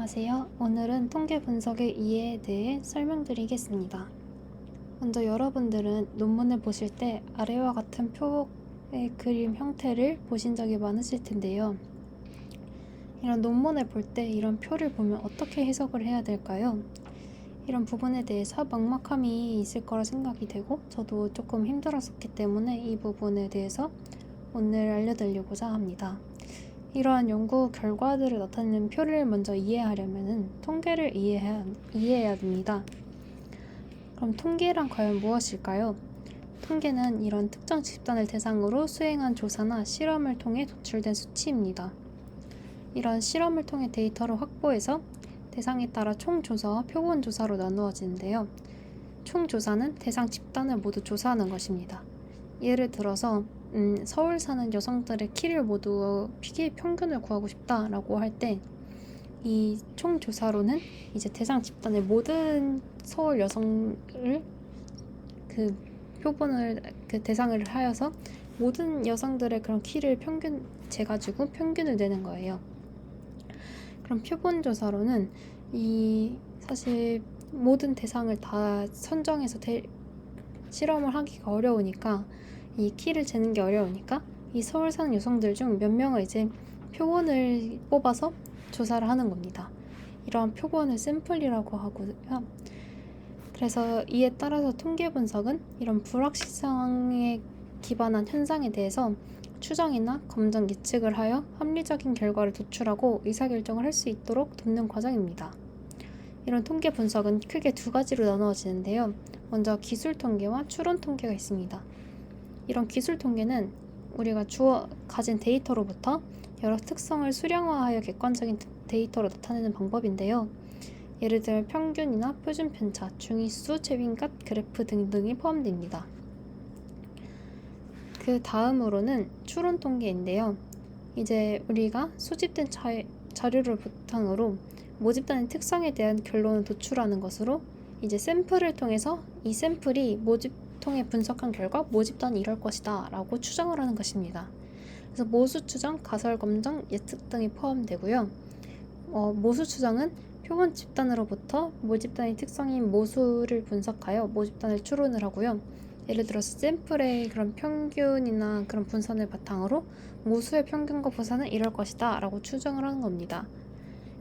안녕하세요. 오늘은 통계 분석의 이해에 대해 설명드리겠습니다. 먼저 여러분들은 논문을 보실 때 아래와 같은 표의 그림 형태를 보신 적이 많으실 텐데요. 이런 논문을 볼 때 이런 표를 보면 어떻게 해석을 해야 될까요? 이런 부분에 대해서 막막함이 있을 거라 생각이 되고 저도 조금 힘들었었기 때문에 이 부분에 대해서 오늘 알려드리고자 합니다. 이러한 연구 결과들을 나타내는 표를 먼저 이해하려면 통계를 이해해야 됩니다. 그럼 통계란 과연 무엇일까요? 통계는 이런 특정 집단을 대상으로 수행한 조사나 실험을 통해 도출된 수치입니다. 이런 실험을 통해 데이터를 확보해서 대상에 따라 총조사와 표본조사로 나누어지는데요. 총조사는 대상 집단을 모두 조사하는 것입니다. 예를 들어서 서울 사는 여성들의 키를 모두 키 평균을 구하고 싶다라고 할 때 이 총조사로는 이제 대상 집단의 모든 서울 여성을 그 표본을 대상을 하여서 모든 여성들의 그런 키를 평균 재가지고 평균을 내는 거예요. 그럼 표본조사로는 이 사실 모든 대상을 다 선정해서 실험을 하기가 어려우니까 이 키를 재는 게 어려우니까 이 서울 사는 여성들 중 몇 명을 이제 표본을 뽑아서 조사를 하는 겁니다. 이러한 표본을 샘플이라고 하고요. 그래서 이에 따라서 통계 분석은 이런 불확실성에 기반한 현상에 대해서 추정이나 검정 예측을 하여 합리적인 결과를 도출하고 의사결정을 할 수 있도록 돕는 과정입니다. 이런 통계 분석은 크게 두 가지로 나누어지는데요. 먼저 기술 통계와 추론 통계가 있습니다. 이런 기술 통계는 우리가 가진 데이터로부터 여러 특성을 수량화하여 객관적인 데이터로 나타내는 방법인데요. 예를 들어 평균이나 표준 편차, 중위수, 최빈값, 그래프 등등이 포함됩니다. 그 다음으로는 추론 통계인데요. 이제 우리가 소집된 자료를 바탕으로 모집단의 특성에 대한 결론을 도출하는 것으로 이제 샘플을 통해서 이 샘플이 모집통에 분석한 결과 모집단이 이럴 것이다 라고 추정을 하는 것입니다. 그래서 모수 추정, 가설 검정, 예측 등이 포함되고요. 모수 추정은 표본 집단으로부터 모집단의 특성인 모수를 분석하여 모집단을 추론을 하고요. 예를 들어서 샘플의 그런 평균이나 그런 분산을 바탕으로 모수의 평균과 분산은 이럴 것이다 라고 추정을 하는 겁니다.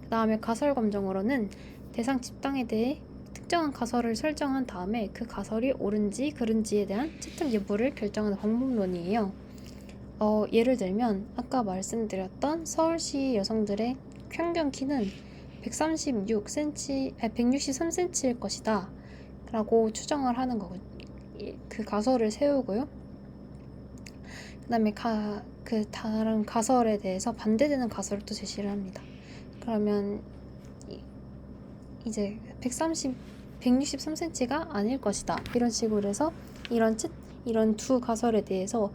그 다음에 가설 검정으로는 대상 집단에 대해 특정한 가설을 설정한 다음에 그 가설이 옳은지 그른지에 대한 채택 여부를 결정하는 방법론이에요. 예를 들면 아까 말씀드렸던 서울시 여성들의 평균 키는 163cm일 것이다 라고 추정을 하는 거고 그 가설을 세우고요. 그 다음에 그 다른 가설에 대해서 반대되는 가설을 또 제시를 합니다. 그러면 이제 163cm가 아닐 것이다 이런 식으로 해서 이런 두 가설에 대해서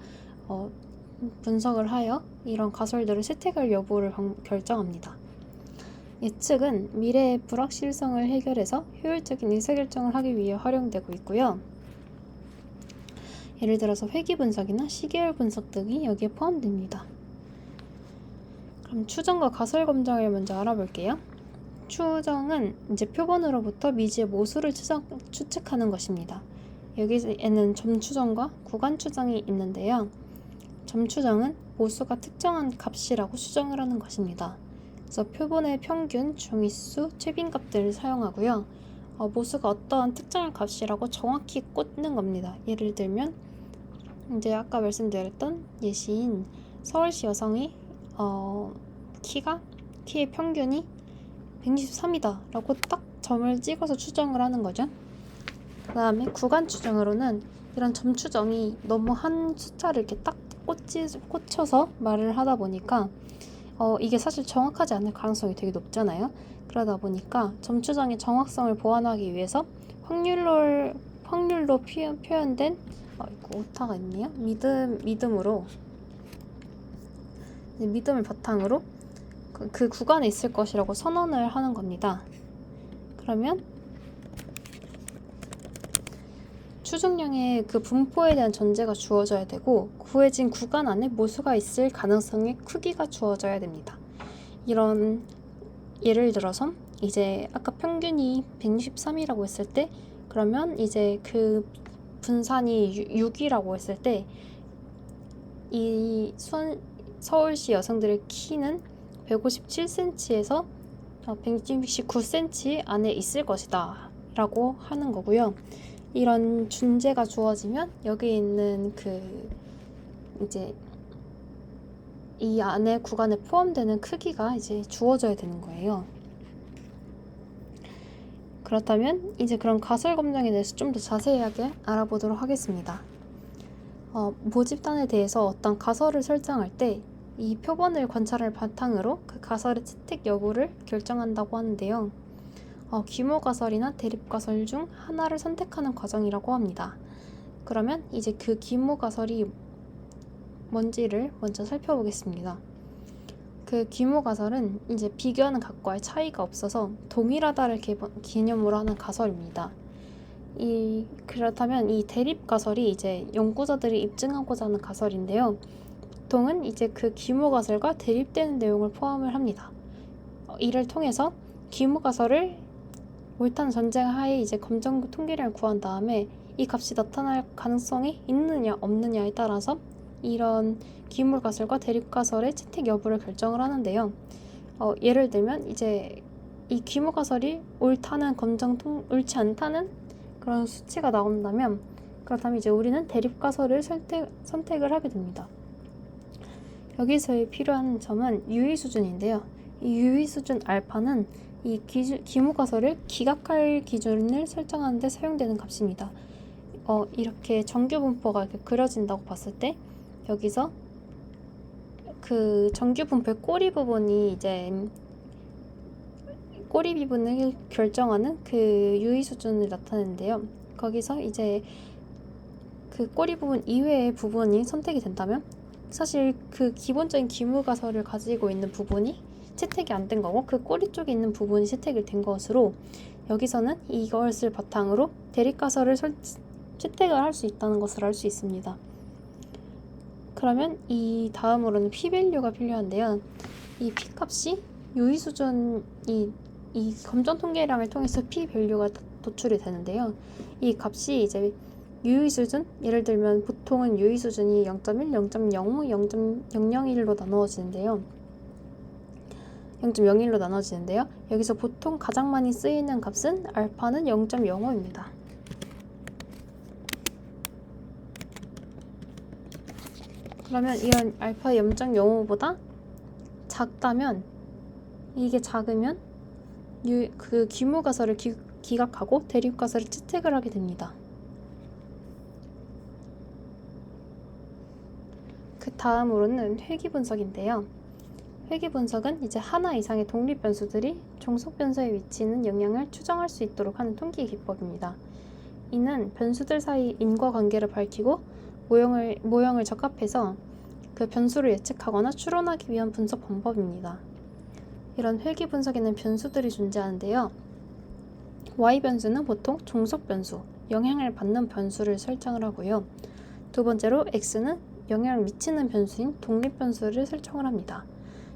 분석을 하여 이런 가설들을 채택할 여부를 결정합니다. 예측은 미래의 불확실성을 해결해서 효율적인 의사결정을 하기 위해 활용되고 있고요. 예를 들어서 회귀 분석이나 시계열 분석 등이 여기에 포함됩니다. 그럼 추정과 가설 검정을 먼저 알아볼게요. 추정은 이제 표본으로부터 미지의 모수를 추측하는 것입니다. 여기에는 점 추정과 구간 추정이 있는데요. 점 추정은 모수가 특정한 값이라고 추정을 하는 것입니다. 그래서 표본의 평균, 중위수, 최빈값들을 사용하고요. 모수가 어떠한 특정한 값이라고 정확히 꽂는 겁니다. 예를 들면 이제 아까 말씀드렸던 예시인 서울시 여성이 키의 평균이 163이다 라고 딱 점을 찍어서 추정을 하는 거죠. 그 다음에 구간 추정으로는 이런 점 추정이 너무 한 숫자를 이렇게 딱 꽂혀서 말을 하다 보니까 이게 사실 정확하지 않을 가능성이 되게 높잖아요. 그러다 보니까 점 추정의 정확성을 보완하기 위해서 확률로 표현된 이거 오타가 있네요. 믿음을 바탕으로 그 구간에 있을 것이라고 선언을 하는 겁니다. 그러면 추정량의 그 분포에 대한 전제가 주어져야 되고 구해진 구간 안에 모수가 있을 가능성의 크기가 주어져야 됩니다. 이런 예를 들어서 이제 아까 평균이 163이라고 했을 때, 그러면 이제 그 분산이 6이라고 했을 때 이 서울시 여성들의 키는 157cm에서 169cm 안에 있을 것이다 라고 하는 거고요. 이런 준재가 주어지면 여기 있는 이제 이 안에 구간에 포함되는 크기가 이제 주어져야 되는 거예요. 그렇다면 이제 그런 가설 검정에 대해서 좀 더 자세하게 알아보도록 하겠습니다. 모집단에 대해서 어떤 가설을 설정할 때 이 표본을 관찰을 바탕으로 그 가설의 채택 여부를 결정한다고 하는데요. 규모 가설이나 대립 가설 중 하나를 선택하는 과정이라고 합니다. 그러면 이제 그 규모 가설이 뭔지를 먼저 살펴보겠습니다. 그 규모 가설은 이제 비교하는 값과의 차이가 없어서 동일하다를 기념으로 하는 가설입니다. 그렇다면 이 대립 가설이 이제 연구자들이 입증하고자 하는 가설인데요. 보통은 이제 그 규모 가설과 대립되는 내용을 포함을 합니다. 이를 통해서 규모 가설을 옳다는 전제 하에 이제 검정 통계량을 구한 다음에 이 값이 나타날 가능성이 있느냐 없느냐에 따라서 이런 규모 가설과 대립 가설의 채택 여부를 결정을 하는데요. 예를 들면 이제 이 규모 가설이 옳지 않다는 그런 수치가 나온다면, 그렇다면 이제 우리는 대립 가설을 선택을 하게 됩니다. 여기서 필요한 점은 유의 수준인데요. 이 유의 수준 알파는 이 규모 가설을 기각할 기준을 설정하는 데 사용되는 값입니다. 이렇게 정규 분포가 이렇게 그려진다고 봤을 때 여기서 그 정규 분포의 꼬리 부분이 이제 꼬리 부분을 결정하는 그 유의 수준을 나타내는데요. 거기서 이제 그 꼬리 부분 이외의 부분이 선택이 된다면 사실 그 기본적인 규모 가설을 가지고 있는 부분이 채택이 안 된 거고 그 꼬리 쪽에 있는 부분이 채택이 된 것으로 여기서는 이것을 바탕으로 대립 가설을 채택을 할 수 있다는 것을 알 수 있습니다. 그러면 이 다음으로는 p-밸류가 필요한데요. 이 p-값이 유의 수준 이 검정 통계량을 통해서 p-밸류가 도출이 되는데요. 이 값이 이제 유의 수준, 예를 들면 보통은 유의 수준이 0.1, 0.05, 0.001로 나눠지는데요. 여기서 보통 가장 많이 쓰이는 값은 알파는 0.05입니다. 그러면 이런 알파 0.05보다 작다면, 이게 작으면 그 규모 가설을 기각하고 대립 가설을 채택을 하게 됩니다. 그 다음으로는 회귀 분석인데요. 회귀 분석은 이제 하나 이상의 독립 변수들이 종속 변수에 미치는 영향을 추정할 수 있도록 하는 통계 기법입니다. 이는 변수들 사이 인과관계를 밝히고 모형을 적합해서 그 변수를 예측하거나 추론하기 위한 분석 방법입니다. 이런 회귀 분석에는 변수들이 존재하는데요. y 변수는 보통 종속 변수, 영향을 받는 변수를 설정을 하고요. 두 번째로 x는 영향을 미치는 변수인 독립 변수를 설정을 합니다.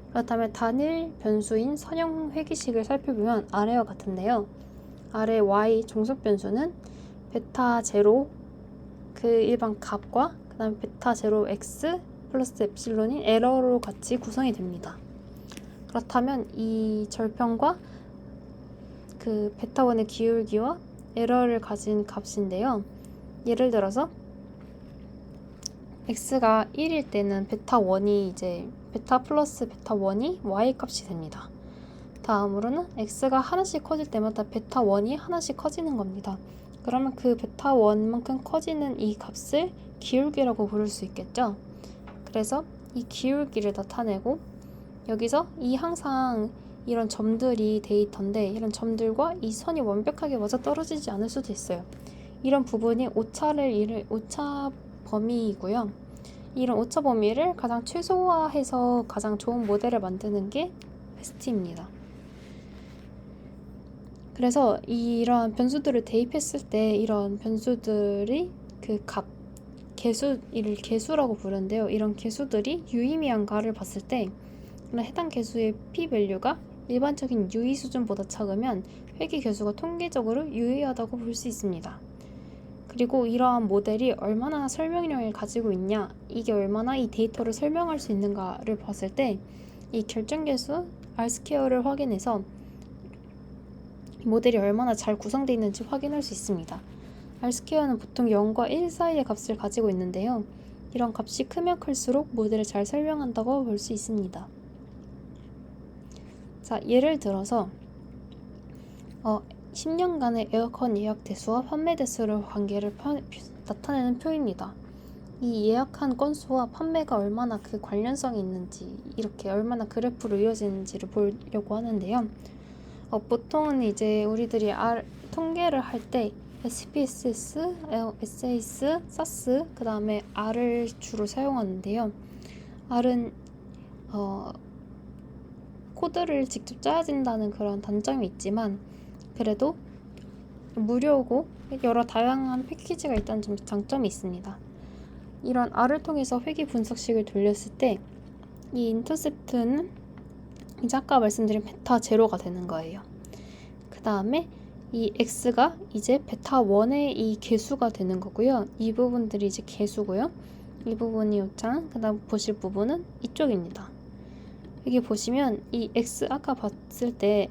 그렇다면 단일 변수인 선형 회귀식을 살펴보면 아래와 같은데요. 아래 y 종속 변수는 베타 제로 그 일반 값과 그 다음에 베타 제로 x 플러스 엡실론인 에러로 같이 구성이 됩니다. 그렇다면 이 절편과 그 베타1의 기울기와 에러를 가진 값인데요. 예를 들어서 x가 1일 때는 베타1이 이제 베타 플러스 베타1이 y 값이 됩니다. 다음으로는 x가 하나씩 커질 때마다 베타1이 하나씩 커지는 겁니다. 그러면 그 베타1만큼 커지는 이 값을 기울기라고 부를 수 있겠죠. 그래서 이 기울기를 나타내고 여기서 ಈ 항상 이런 점들이 데이터인데 이런 점들과 이 선이 완벽하게 맞아떨어지지 않을 수도 있어요. 이런 부분이 오차 범위이고요. 이런 오차 범위를 가장 최소화해서 가장 좋은 모델을 만드는 게 베스트입니다. 그래서 이러한 변수들을 대입했을 때 이런 변수들이 그 값, 이를 개수라고 부르는데요. 이런 개수들이 유의미한가를 봤을 때 해당 개수의 p-밸류가 일반적인 유의 수준보다 작으면 회계 개수가 통계적으로 유의하다고 볼 수 있습니다. 그리고 이러한 모델이 얼마나 설명력을 가지고 있냐, 이게 얼마나 이 데이터를 설명할 수 있는가를 봤을 때 이 결정계수 R스퀘어를 확인해서 모델이 얼마나 잘 구성되어 있는지 확인할 수 있습니다. R스퀘어는 보통 0과 1 사이의 값을 가지고 있는데요. 이런 값이 크면 클수록 모델을 잘 설명한다고 볼 수 있습니다. 자, 예를 들어서 10년간의 에어컨 예약 대수와 판매 대수의 관계를 나타내는 표입니다. 이 예약한 건수와 판매가 얼마나 그 관련성이 있는지, 이렇게 얼마나 그래프로 이어지는지를 보려고 하는데요. 보통은 이제 우리들이 통계를 할 때 SPSS, SAS, SAS, 그 다음에 R을 주로 사용하는데요. R은 코드를 직접 짜야 된다는 그런 단점이 있지만 그래도 무료고 여러 다양한 패키지가 있다는 장점이 있습니다. 이런 R을 통해서 회계 분석식을 돌렸을 때 이 인터셉트는 이제 아까 말씀드린 베타 제로가 되는 거예요. 그 다음에 이 X가 이제 베타 1의 이 개수가 되는 거고요. 이 부분들이 이제 개수고요. 이 부분이 요창, 그 다음 보실 부분은 이쪽입니다. 여기 보시면 이 X 아까 봤을 때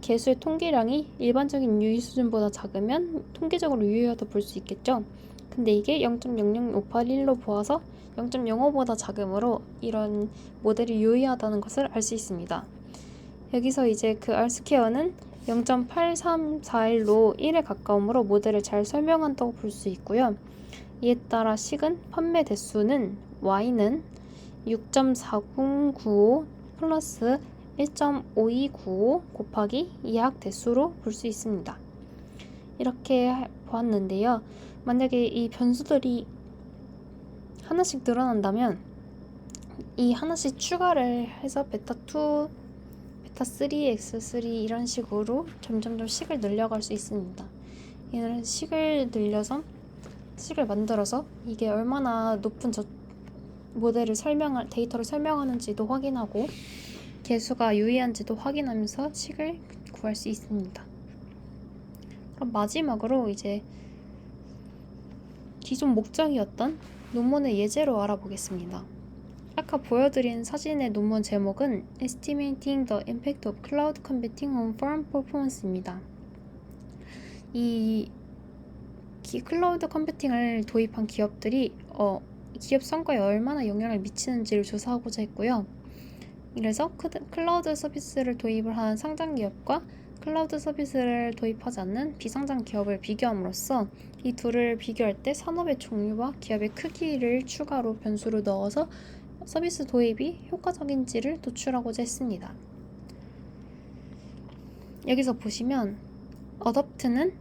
개수의 통계량이 일반적인 유의 수준보다 작으면 통계적으로 유의하다 볼 수 있겠죠. 근데 이게 0.00581로 보아서 0.05보다 작으므로 이런 모델이 유의하다는 것을 알 수 있습니다. 여기서 이제 그 R스퀘어는 0.8341로 1에 가까우므로 모델을 잘 설명한다고 볼 수 있고요. 이에 따라 식은 판매 대수는 Y는 6.4095 플러스 1.5295 곱하기 예약 대수로 볼 수 있습니다. 이렇게 보았는데요. 만약에 이 변수들이 하나씩 늘어난다면 이 하나씩 추가를 해서 베타2, 베타3, x3 이런 식으로 점점점 식을 늘려갈 수 있습니다. 이런 식을 늘려서 식을 만들어서 이게 얼마나 높은 데이터를 설명하는지도 확인하고 개수가 유의한지도 확인하면서 식을 구할 수 있습니다. 그럼 마지막으로 이제 기존 목적이었던 논문의 예제로 알아보겠습니다. 아까 보여드린 사진의 논문 제목은 Estimating the Impact of Cloud Computing on Farm Performance입니다. 이 클라우드 컴퓨팅을 도입한 기업들이 기업 성과에 얼마나 영향을 미치는지를 조사하고자 했고요. 그래서 클라우드 서비스를 도입을 한 상장 기업과 클라우드 서비스를 도입하지 않는 비상장 기업을 비교함으로써 이 둘을 비교할 때 산업의 종류와 기업의 크기를 추가로 변수로 넣어서 서비스 도입이 효과적인지를 도출하고자 했습니다. 여기서 보시면 어댑트는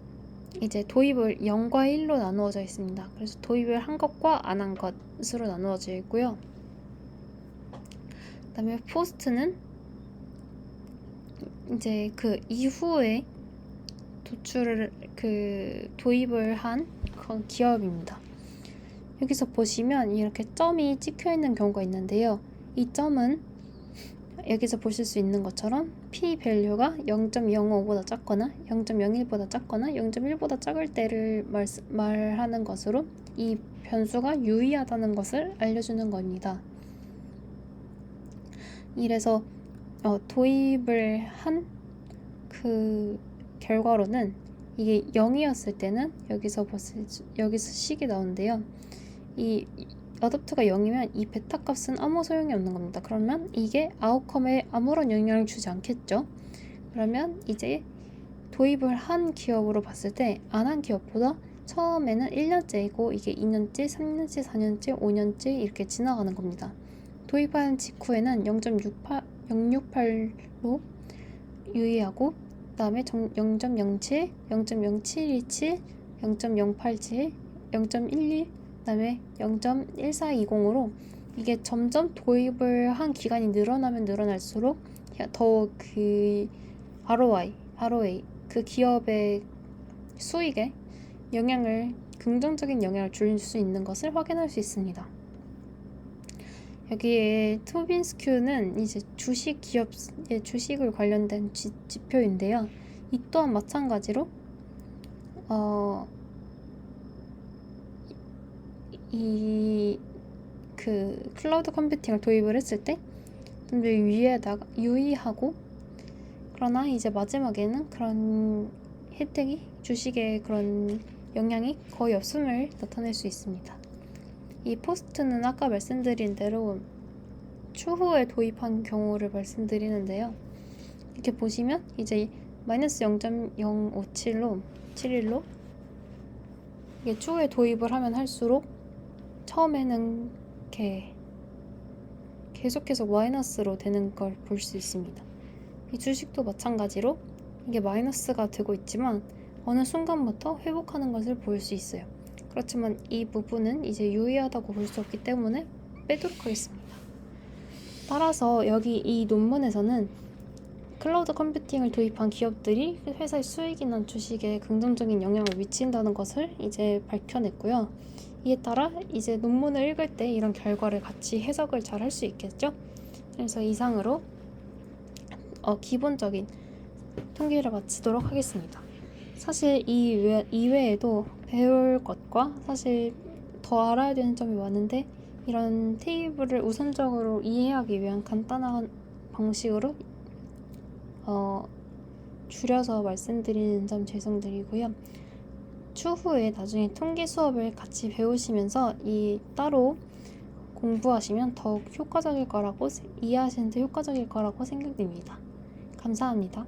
이제 도입을 0과 1로 나누어져 있습니다. 그래서 도입을 한 것과 안 한 것으로 나누어져 있고요. 그 다음에 포스트는 이제 그 이후에 도입을 한 그런 기업입니다. 여기서 보시면 이렇게 점이 찍혀 있는 경우가 있는데요. 이 점은 여기서 보실 수 있는 것처럼 p 밸류가 0.05보다 작거나 0.01보다 작거나 0.1보다 작을 때를 말하는 것으로 이 변수가 유의하다는 것을 알려주는 겁니다. 이래서 도입을 한 그 결과로는 이게 0이었을 때는 여기서 식이 나오는데요. 이 어댑트가 0이면 이 베타 값은 아무 소용이 없는 겁니다. 그러면 이게 아웃컴에 아무런 영향을 주지 않겠죠. 그러면 이제 도입을 한 기업으로 봤을 때 안 한 기업보다 처음에는 1년째이고 이게 2년째, 3년째, 4년째, 5년째 이렇게 지나가는 겁니다. 도입한 직후에는 0.68로 유의하고 그 다음에 0.07, 0.0727, 0.087, 0.12, 그 다음에 0.1420으로 이게 점점 도입을 한 기간이 늘어나면 늘어날수록 더 그 ROI, 그 기업의 수익에 긍정적인 영향을 줄 수 있는 것을 확인할 수 있습니다. 여기에 토빈스큐는 이제 주식 기업의 주식을 관련된 지표인데요. 이 또한 마찬가지로 이 클라우드 컴퓨팅을 도입을 했을 때 좀 더 유의하고, 그러나 이제 마지막에는 그런 혜택이, 주식의 그런 영향이 거의 없음을 나타낼 수 있습니다. 이 포스트는 아까 말씀드린 대로 추후에 도입한 경우를 말씀드리는데요. 이렇게 보시면 이제 마이너스 0.057로 이게 추후에 도입을 하면 할수록 처음에는 이렇게 계속해서 마이너스로 되는 걸 볼 수 있습니다. 이 주식도 마찬가지로 이게 마이너스가 되고 있지만 어느 순간부터 회복하는 것을 볼 수 있어요. 그렇지만 이 부분은 이제 유의하다고 볼 수 없기 때문에 빼도록 하겠습니다. 따라서 여기 이 논문에서는 클라우드 컴퓨팅을 도입한 기업들이 회사의 수익이나 주식에 긍정적인 영향을 미친다는 것을 이제 밝혀냈고요. 이에 따라 이제 논문을 읽을 때 이런 결과를 같이 해석을 잘 할 수 있겠죠? 그래서 이상으로 기본적인 통계를 마치도록 하겠습니다. 사실 이외에도 배울 것과 사실 더 알아야 되는 점이 많은데, 이런 테이블을 우선적으로 이해하기 위한 간단한 방식으로 줄여서 말씀드리는 점 죄송드리고요. 추후에 나중에 통계 수업을 같이 배우시면서 따로 공부하시면 더욱 효과적일 거라고, 이해하시는 데 효과적일 거라고 생각됩니다. 감사합니다.